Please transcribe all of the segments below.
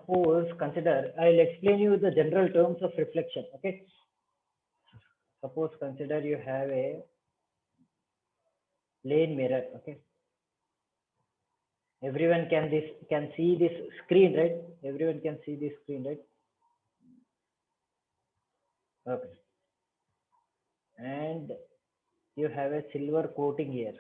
suppose consider, I'll explain you the general terms of reflection. Okay, suppose consider you have a plane mirror. Okay, everyone can see this screen, right? Everyone can see this screen, right? Okay, and you have a silver coating here.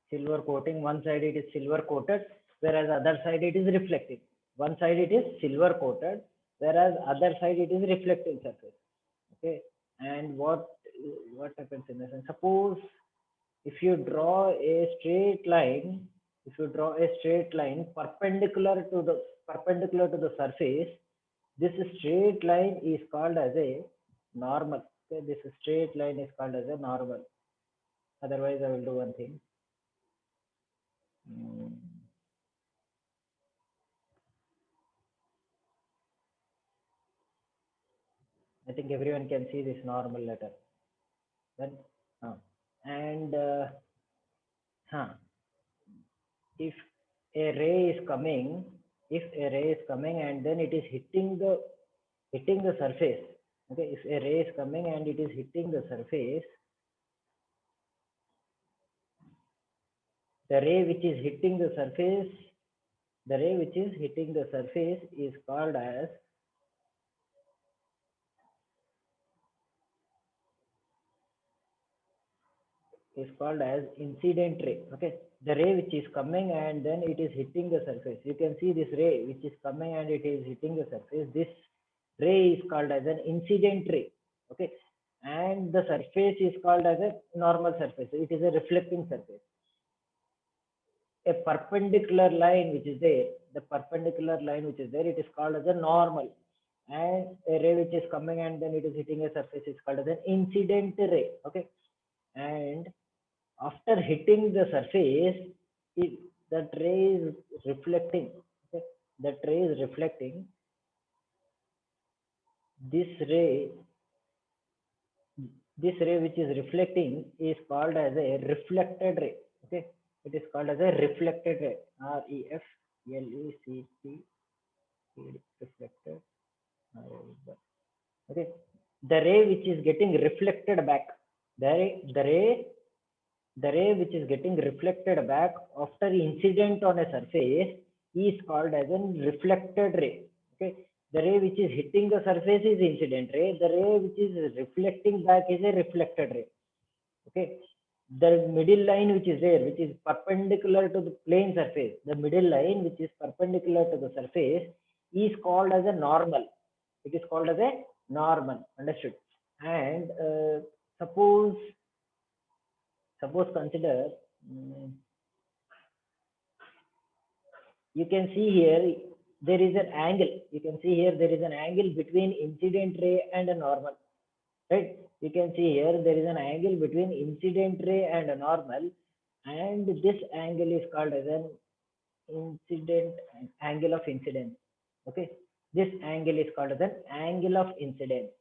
Silver coating, one side it is silver coated, whereas other side it is reflecting. One side it is silver coated, whereas other side it is reflecting surface. Okay, and what happens in this? And suppose if you draw a straight line, if you draw a straight line perpendicular to the surface, this straight line is called as a normal. Okay, this straight line is called as a normal. Otherwise, I will do one thing. I think everyone can see this normal letter. Then, and if a ray is coming, and then it is hitting the surface. Okay, if a ray is coming and it is hitting the surface, the ray which is hitting the surface is called as incident ray. Okay, the ray which is coming and then it is hitting the surface. You can see this ray which is coming and it is hitting the surface. This ray is called as an incident ray. Okay, and the surface is called as a normal surface. It is a reflecting surface. A perpendicular line which is there, it is called as a normal, and a ray which is coming and then it is hitting a surface is called as an incident ray. Okay, and after hitting the surface, that ray is reflecting. Okay, that ray is reflecting. This ray which is reflecting is called as a reflected ray. Okay, it is called as a reflected ray. REFLECT, reflected. Okay, the ray which is getting reflected back, the ray which is getting reflected back after incident on a surface is called as a reflected ray. Okay, the ray which is hitting the surface is incident ray. The ray which is reflecting back is a reflected ray. Okay, the middle line which is there, which is perpendicular to the plane surface, the middle line which is perpendicular to the surface is called as a normal. It is called as a normal. Understood? And suppose consider, you can see here there is an angle. You can see here there is an angle between incident ray and a normal. Right? You can see here there is an angle between incident ray and a normal, and this angle is called as an angle of incidence. Okay, this angle is called as an angle of incidence,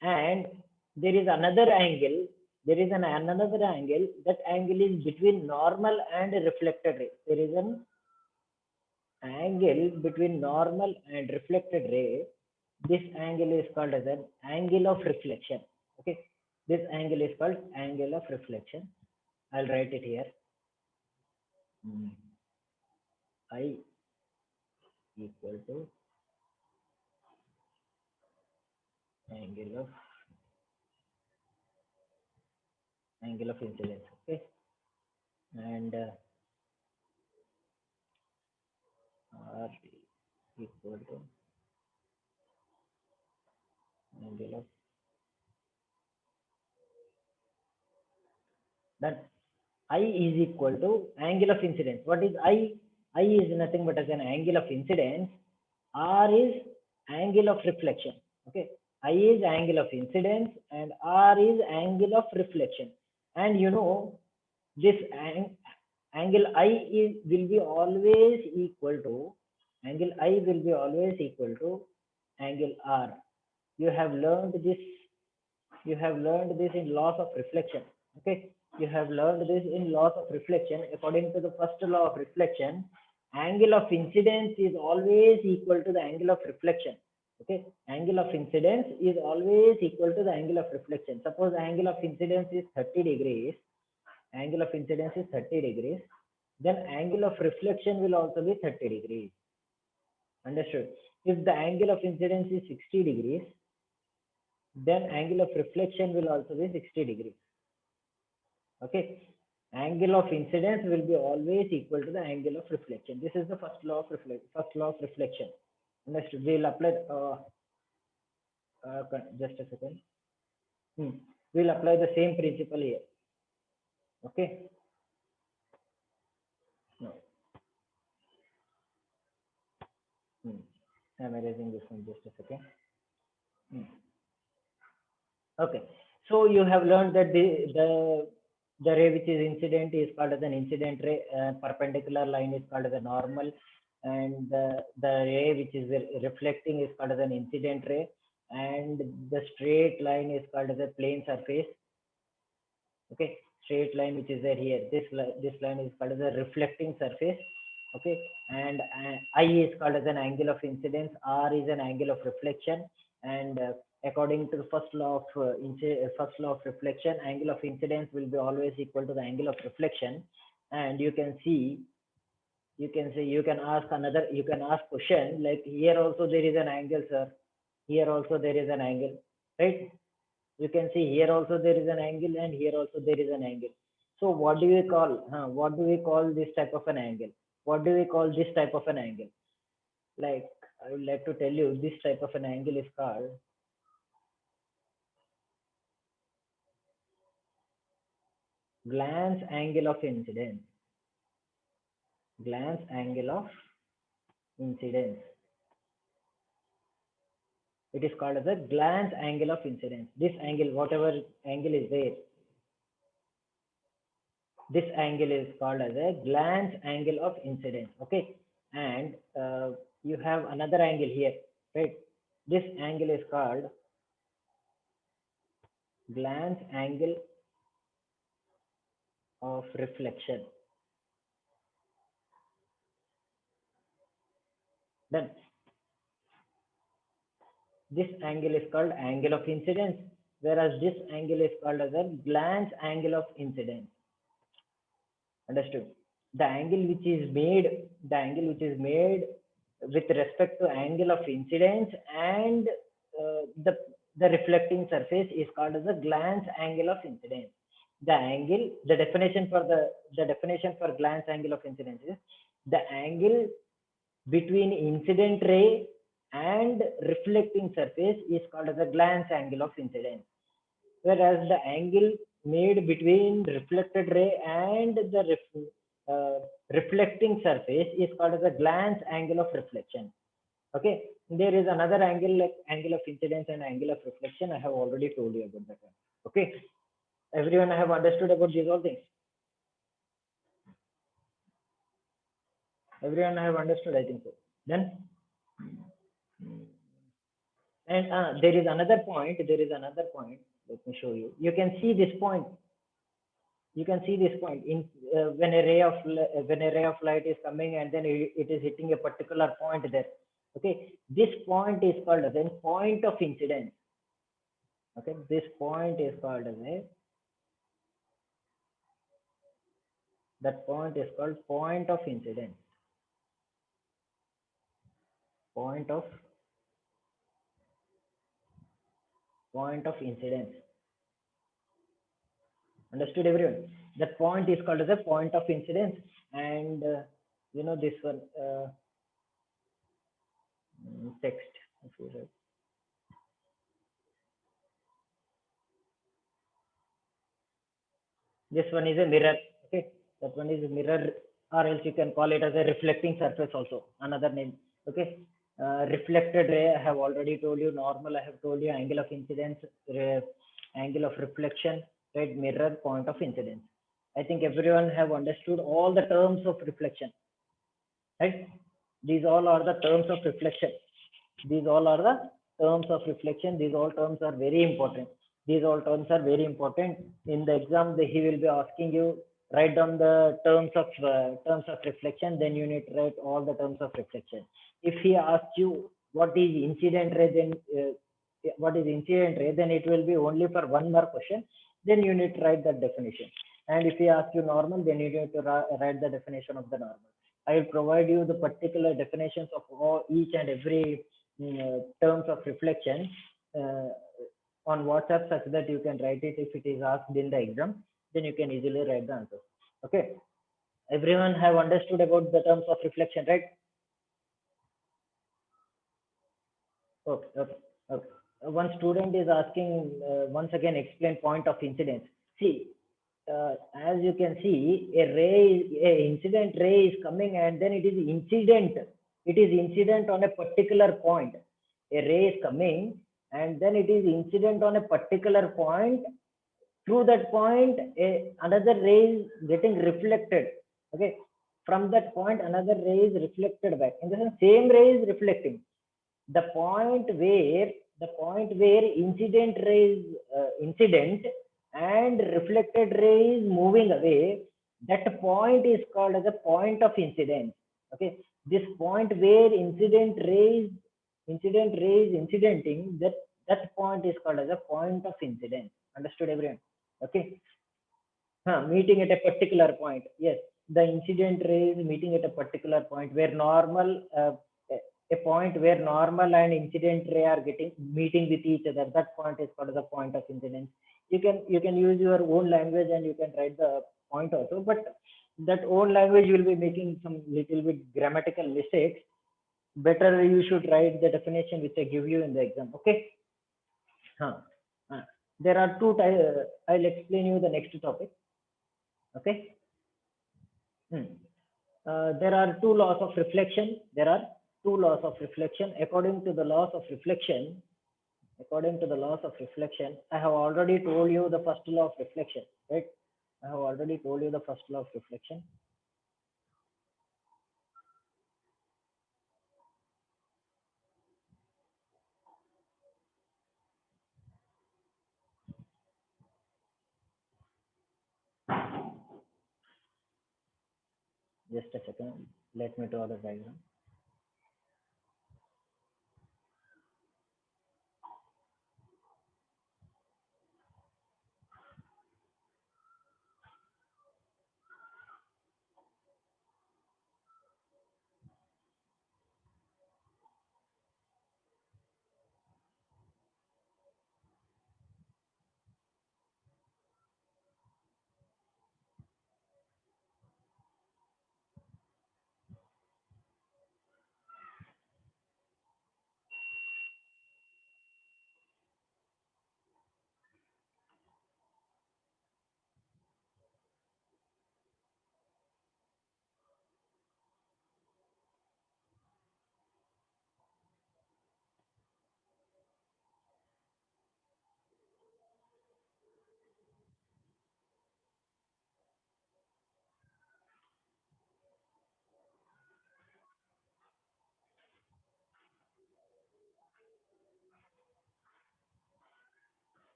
and there is another angle. Another angle. That angle is between normal and reflected ray. There is an angle between normal and reflected ray. This angle is called as an angle of reflection. Okay, this angle is called angle of reflection. I'll write it here. I equal to angle of incidence. Okay, and R equal to angle of that. I is equal to angle of incidence. What is I? I is nothing but as an angle of incidence. R is angle of reflection. Okay, I is angle of incidence and R is angle of reflection. And you know this angle I will be always equal to angle angle R. You have learned this in laws of reflection. Okay, you have learned this in laws of reflection. According to the first law of reflection, angle of incidence is always equal to the angle of reflection. Okay, angle of incidence is always equal to the angle of reflection. Suppose angle of incidence is 30 degrees, angle of incidence is 30 degrees, then angle of reflection will also be 30 degrees. Understood? If the angle of incidence is 60 degrees, then angle of reflection will also be 60 degrees. Okay, angle of incidence will be always equal to the angle of reflection. This is the first law of reflection. Next, we'll apply. Just a second. We'll apply the same principle here. Okay. No. I'm erasing this one. Just a second. Okay. So you have learned that the ray which is incident is called as an incident ray. Perpendicular line is called as a normal, and the ray which is reflecting is called as an incident ray, and the straight line is called as a plane surface. Okay, straight line which is there here. This line is called as a reflecting surface. Okay, and I is called as an angle of incidence. R is an angle of reflection, and according to the first law of reflection, angle of incidence will be always equal to the angle of reflection. And you can see, you can ask question like, here also there is an angle, sir. Here also there is an angle, right? You can see here also there is an angle, and here also there is an angle. So what do we call? What do we call this type of an angle? What do we call this type of an angle? Like, I would like to tell you, this type of an angle is called glance angle of incidence. Glance angle of incidence. It is called as a glance angle of incidence. This angle, whatever angle is there, this angle is called as a glance angle of incidence. Okay, and you have another angle here, right? This angle is called glance angle of reflection. Then this angle is called angle of incidence, whereas this angle is called as a glance angle of incidence. Understood? The angle which is made with respect to angle of incidence and the reflecting surface is called as a glance angle of incidence. The definition for glance angle of incidence is the angle between incident ray and reflecting surface is called as a glance angle of incidence, whereas the angle made between reflected ray and the uh, reflecting surface is called as a glance angle of reflection. Okay, there is another angle like angle of incidence and angle of reflection. I have already told you about that one. Okay, everyone have understood about these all things? Everyone have understood, I think so. Then, and there is another point. Let me show you. You can see this point. You can see this point in when a ray of light is coming and then it is hitting a particular point there. Okay, this point is called as a point of incidence. Okay, this point is called as a that point is called point of incidence. Point of incidence. Understood, everyone? That point is called as a point of incidence, and this one text. This one is a mirror. Okay, that one is a mirror, or else you can call it as a reflecting surface also, another name. Okay, reflected ray, I have already told you. Normal, I have told you. Angle of incidence, angle of reflection, right? Mirror, point of incidence. I think everyone have understood all the terms of reflection, right? These all are the terms of reflection. These all are the terms of reflection. These all terms are very important. These all terms are very important. In the exam, he will be asking you write down the terms of reflection. Then you need to write all the terms of reflection. If he asks you what is incident ray, then what is incident ray, then it will be only for one more question. Then you need to write that definition. And if he asks you normal, then you need to write the definition of the normal. I will provide you the particular definitions of each and every terms of reflection uh, on WhatsApp, such that you can write it if it is asked in the exam. Then you can easily write the answer. Okay. Everyone have understood about the terms of reflection, right? Okay. Okay. Okay. One student is asking once again explain point of incidence. See, as you can see, a incident ray is coming and then it is incident. It is incident on a particular point. A ray is coming and then it is incident on a particular point. Through that point, another ray is getting reflected. Okay, from that point, another ray is reflected back. In the sense, same ray is reflecting. The point where incident ray is incident and reflected ray is moving away, that point is called as a point of incidence. Okay, this point where incident ray is incidenting, that point is called as a point of incidence. Understood, everyone? Okay. Meeting at a particular point. Yes, the incident ray is meeting at a particular point where a point where normal and incident ray are getting meeting with each other. That point is called as a point of incidence. You can use your own language and you can write the point also, but that own language will be making some little bit grammatical mistakes. Better you should write the definition which I give you in the exam. Okay. Huh. There are two types. I'll explain you the next topic. Okay. Hmm. There are two laws of reflection. There are two laws of reflection. According to the laws of reflection, I have already told you the first law of reflection, right? I have already told you the first law of reflection. Just a second. Let me draw the diagram.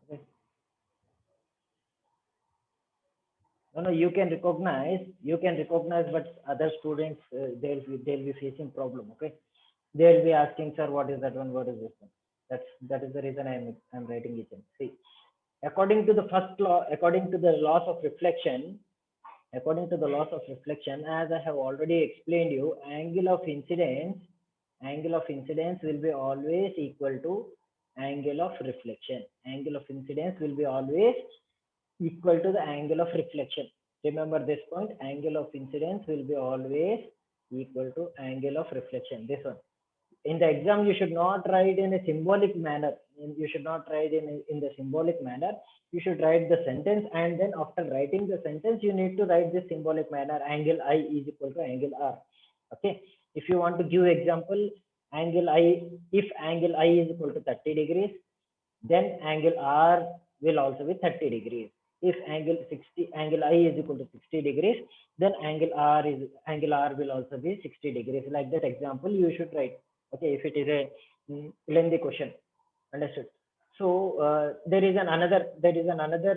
Okay. No, you can recognize, but other students, they'll be facing problem. Okay. They'll be asking, sir, what is that one? What is this one? That is the reason I'm writing it in. See, according to the first law, according to the laws of reflection, as I have already explained you, angle of incidence will be always equal to angle of reflection. Angle of incidence will be always equal to the angle of reflection. Remember this point, angle of incidence will be always equal to angle of reflection. This one. In the exam, you should not write in a symbolic manner. You should not write in the symbolic manner. You should write the sentence, and then after writing the sentence, you need to write this symbolic manner. Angle I is equal to angle R. Okay. If you want to give example, if angle I is equal to 30 degrees, then angle R will also be 30 degrees. if angle I is equal to 60 degrees, then angle R will also be 60 degrees. Like that example you should write. Okay, if it is a lengthy question. Understood? So there is an another